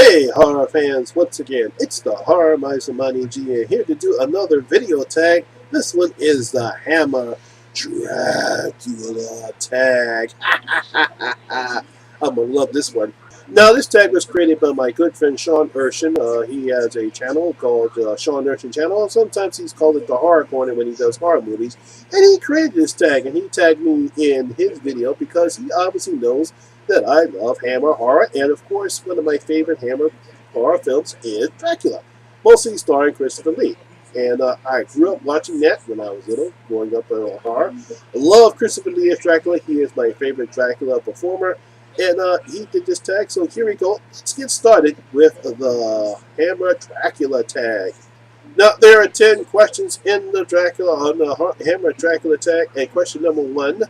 Hey horror fans, once again, it's the Horror Miser Monty G here to do another video tag. This one is the Hammer Dracula tag. I'm gonna love this one. Now this tag was created by my good friend Sean Erschen. He has a channel called Sean Erschen Channel. Sometimes he's called it the Horror Corner when he does horror movies. And he created this tag and he tagged me in his video because he obviously knows that I love Hammer horror, and of course, one of my favorite Hammer horror films is Dracula, mostly starring Christopher Lee. And I grew up watching that when I was little, growing up in horror. I love Christopher Lee as Dracula. He is my favorite Dracula performer, and he did this tag. So here we go. Let's get started with the Hammer Dracula tag. Now there are 10 questions in the Dracula on the Hammer Dracula tag, and question number 1.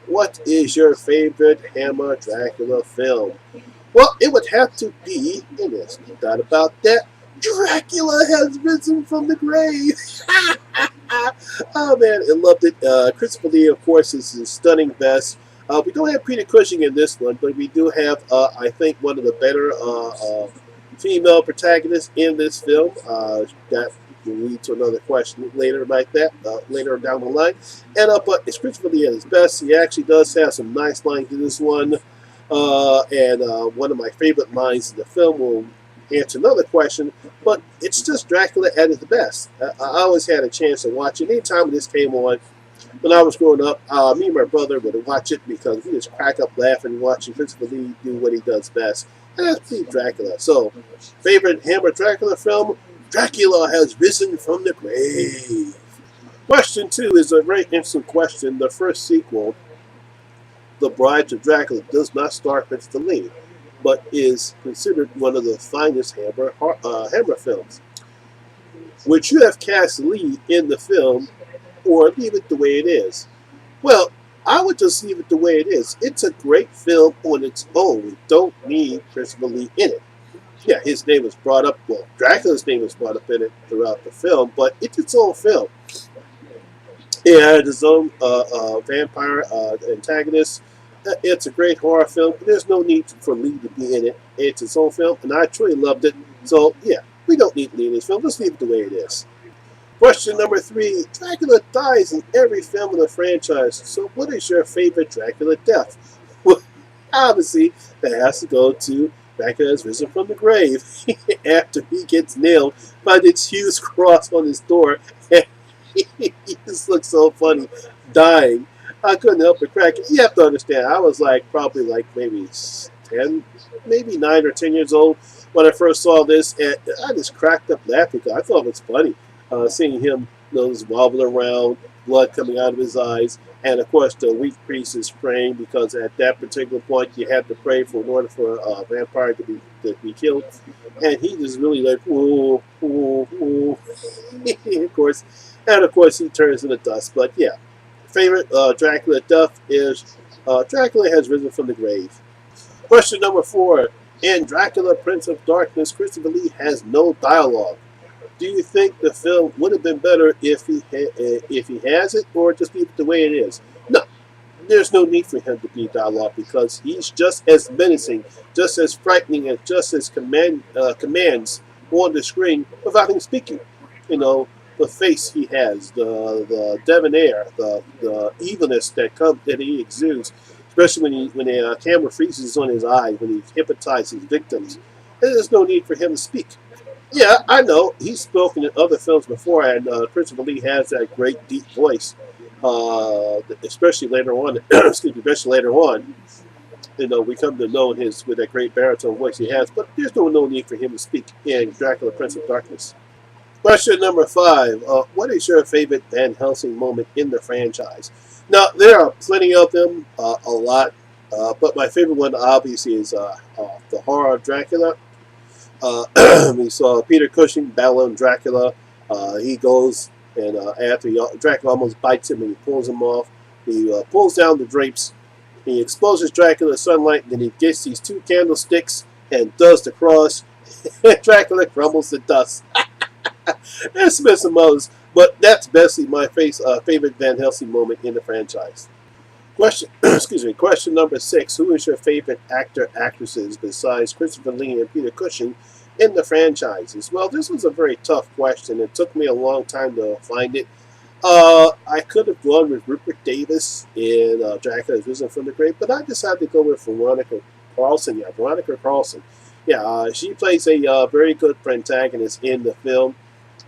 What is your favorite Hammer Dracula film? Well, it would have to be, and there's no doubt about that, Dracula Has Risen from the Grave. Oh man, I loved it. Christopher Lee, of course, is his stunning best. We don't have Peter Cushing in this one, but we do have, I think, one of the better female protagonists in this film. That will lead to another question later like that, later down the line. And but it's Christopher Lee at his best. He actually does have some nice lines in this one. And one of my favorite lines in the film will answer another question, but it's just Dracula at his best. I always had a chance to watch it. Anytime this came on, when I was growing up, me and my brother would watch it because we just crack up laughing watching Christopher Lee do what he does best. And that's Dracula. So, favorite Hammer Dracula film? Dracula Has Risen from the Grave. Question 2 is a very interesting question. The first sequel, The Bride of Dracula, does not star Christopher Lee, but is considered one of the finest Hammer films. Would you have cast Lee in the film or leave it the way it is? Well, I would just leave it the way it is. It's a great film on its own. We don't need Christopher Lee in it. Yeah, his name was brought up, well, Dracula's name was brought up in it throughout the film, but it's its own film. It had its own vampire antagonist. It's a great horror film. There's no need for Lee to be in it. It's its own film, and I truly loved it. So, yeah, we don't need Lee in this film. Just leave it the way it is. Question number 3. Dracula dies in every film in the franchise. So what is your favorite Dracula death? Well, obviously, that has to go to Dracula Has Risen from the Grave after he gets nailed by this huge cross on his door. And he just looks so funny, dying. I couldn't help but crack. You have to understand, I was probably maybe 10, maybe 9 or 10 years old when I first saw this, and I just cracked up laughing. I thought it was funny, seeing him wobble around, blood coming out of his eyes. And of course, the weak priest is praying because at that particular point, you had to pray in order for a vampire to be killed. And he just really whoa, whoa, whoa. of course, he turns into dust. But yeah, favorite Dracula death is Dracula Has Risen from the Grave. Question number 4: in Dracula, Prince of Darkness, Christopher Lee has no dialogue. Do you think the film would have been better if he has it, or just leave it the way it is? No, there's no need for him to be dialogue because he's just as menacing, just as frightening, and just as commands on the screen without him speaking. You know, the face he has, the debonair, the evilness that he exudes, especially when the camera freezes on his eye when he hypnotizes victims. There's no need for him to speak. Yeah, I know. He's spoken in other films before, and Christopher Lee has that great deep voice, especially later on. Especially later on, we come to know with that great baritone voice he has. But there's no need for him to speak in Dracula, Prince of Darkness. Question number 5: what is your favorite Van Helsing moment in the franchise? Now, there are plenty of them, a lot, but my favorite one obviously is the Horror of Dracula. We saw Peter Cushing battling Dracula. He goes and after Dracula almost bites him and he pulls him off, he pulls down the drapes. He exposes Dracula to sunlight, and then he gets these 2 candlesticks and does the cross. And Dracula crumbles to dust. And some others, but that's basically my favorite Van Helsing moment in the franchise. Question, excuse me. Question number 6: Who is your favorite actor, actresses besides Christopher Lee and Peter Cushing in the franchises? Well, this was a very tough question. It took me a long time to find it. I could have gone with Rupert Davis in Dracula's Risen from the Grave, but I decided to go with Veronica Carlson. Yeah, Veronica Carlson. Yeah, she plays a very good protagonist in the film.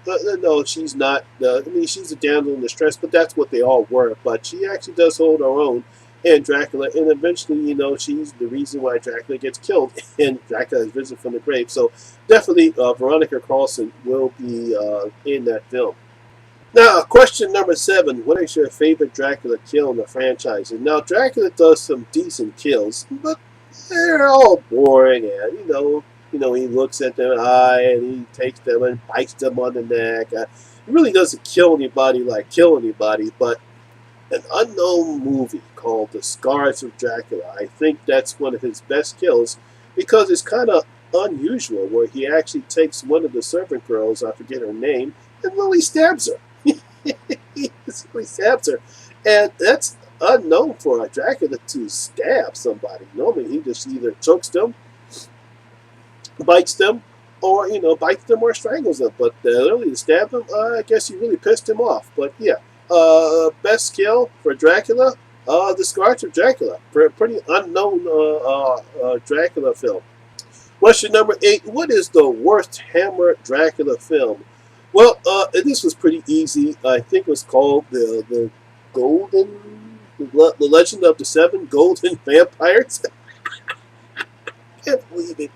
No, she's not. I mean, she's a damsel in distress, but that's what they all were. But she actually does hold her own in Dracula, and eventually, she's the reason why Dracula gets killed in Dracula has risen from the grave. So definitely, Veronica Carlson will be in that film. Now, question number 7: What is your favorite Dracula kill in the franchise? And now, Dracula does some decent kills, but they're all boring, and he looks at their eye and he takes them and bites them on the neck. He really doesn't kill anybody, but an unknown movie called The Scars of Dracula, I think that's one of his best kills because it's kind of unusual, where he actually takes one of the servant girls, I forget her name, and really stabs her. He basically stabs her, and that's unknown for a Dracula to stab somebody. Normally, he just either chokes them, bites them, or bites them or strangles them. But literally to stab them, I guess he really pissed him off. But yeah, best kill for Dracula, The Scars of Dracula, for a pretty unknown Dracula film. Question number 8: What is the worst Hammer Dracula film? Well, this was pretty easy. I think it was called the Legend of the Seven Golden Vampires. Can't believe it.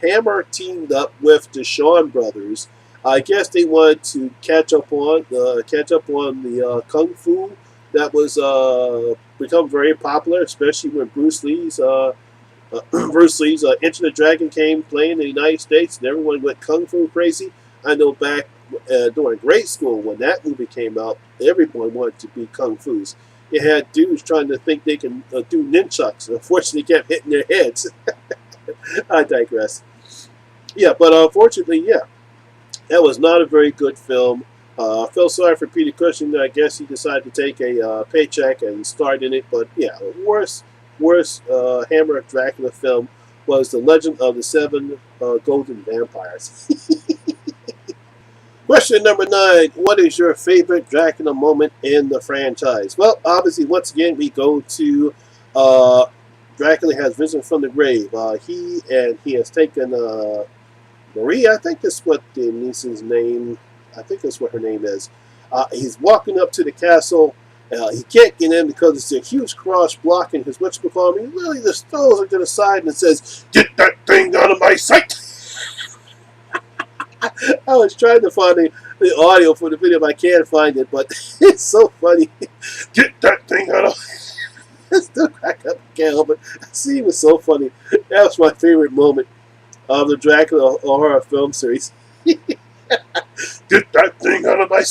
Hammer teamed up with the Shawn brothers. I guess they wanted to catch up on the kung fu that was become very popular, especially when Bruce Lee's Enter the Dragon came playing in the United States, and everyone went kung fu crazy. I know back during grade school when that movie came out, everyone wanted to be kung fu's. You had dudes trying to think they can do nunchucks. Unfortunately, kept hitting their heads. I digress. Yeah, but unfortunately, yeah, that was not a very good film. I feel sorry for Peter Cushing. I guess he decided to take a paycheck and start in it. But yeah, worst Hammer Dracula film was The Legend of the Seven Golden Vampires. Question number 9: What is your favorite Dracula moment in the franchise? Well, obviously, once again, we go to Dracula has risen from the grave. He has taken Marie. I think that's what the niece's name. I think that's what her name is. He's walking up to the castle. He can't get in because it's a huge cross blocking his whatchamacallit. He literally just throws it to the side and says, "Get that thing out of my sight!" I was trying to find the audio for the video, but I can't find it. But it's so funny. Get that thing out of. I still crack up. Can't help it. The scene was so funny. That was my favorite moment of the Dracula horror film series. Get that thing out of my.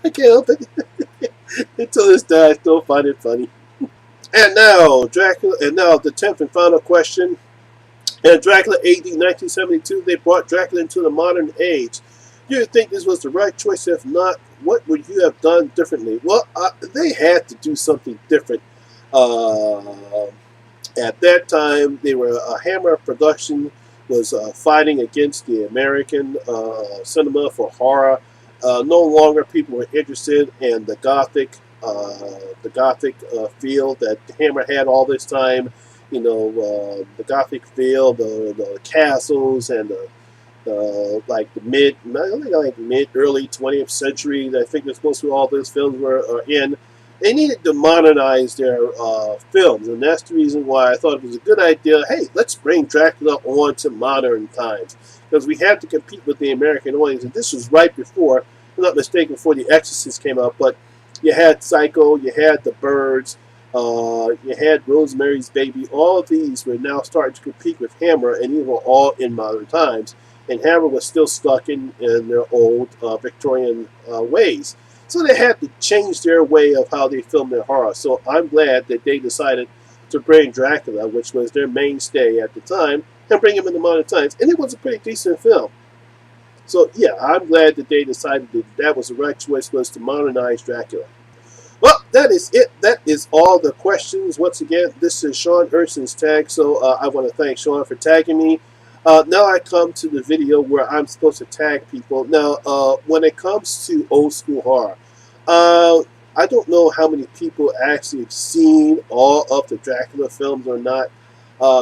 I can't help it. Until this day, I still find it funny. And now, Dracula. And now the 10th and final question. In Dracula AD 1972, they brought Dracula into the modern age. Do you think this was the right choice? If not, what would you have done differently? Well, they had to do something different. At that time, they were Hammer production was fighting against the American cinema for horror. No longer people were interested in the Gothic feel that Hammer had all this time. The Gothic feel, the castles, and the mid early 20th century. I think that's mostly all those films were in. They needed to modernize their films, and that's the reason why I thought it was a good idea. Hey, let's bring Dracula on to modern times, because we had to compete with the American audience. And this was right before, if I'm not mistaken, before The Exorcist came out. But you had Psycho, you had The Birds, you had Rosemary's Baby. All of these were now starting to compete with Hammer, and these were all in modern times. And Hammer was still stuck in their old Victorian ways. So they had to change their way of how they filmed their horror. So I'm glad that they decided to bring Dracula, which was their mainstay at the time, and bring him into modern times. And it was a pretty decent film. So yeah, I'm glad that they decided that was the right choice, was to modernize Dracula. Well, that is it. That is all the questions. Once again, this is Sean Erschen's tag, so I want to thank Sean for tagging me. Now I come to the video where I'm supposed to tag people. Now, when it comes to old school horror, uh, I don't know how many people actually have seen all of the Dracula films or not.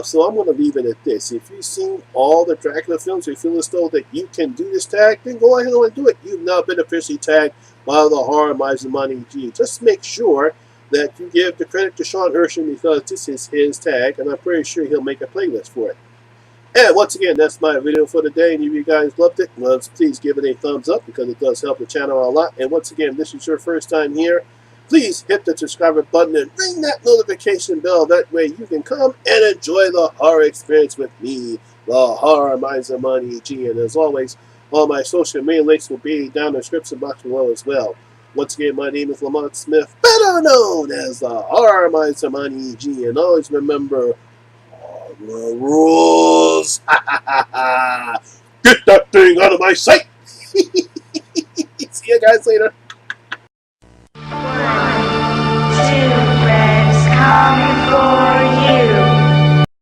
So I'm going to leave it at this. If you've seen all the Dracula films, or you feel as though that you can do this tag, then go ahead and do it. You've now been officially tagged by the Horror Miser Monty G. Just make sure that you give the credit to Sean Erschen, because this is his tag, and I'm pretty sure he'll make a playlist for it. And once again, that's my video for today. And if you guys loved it, well, please give it a thumbs up, because it does help the channel a lot. And once again, if this is your first time here, please hit the subscribe button and ring that notification bell. That way you can come and enjoy the horror experience with me, the Horror Miser Monty G. And as always, all my social media links will be down in the description box below as well. Once again, my name is Lamont Smith, better known as the Horror Miser Monty G. And always remember, the rules. Get that thing out of my sight!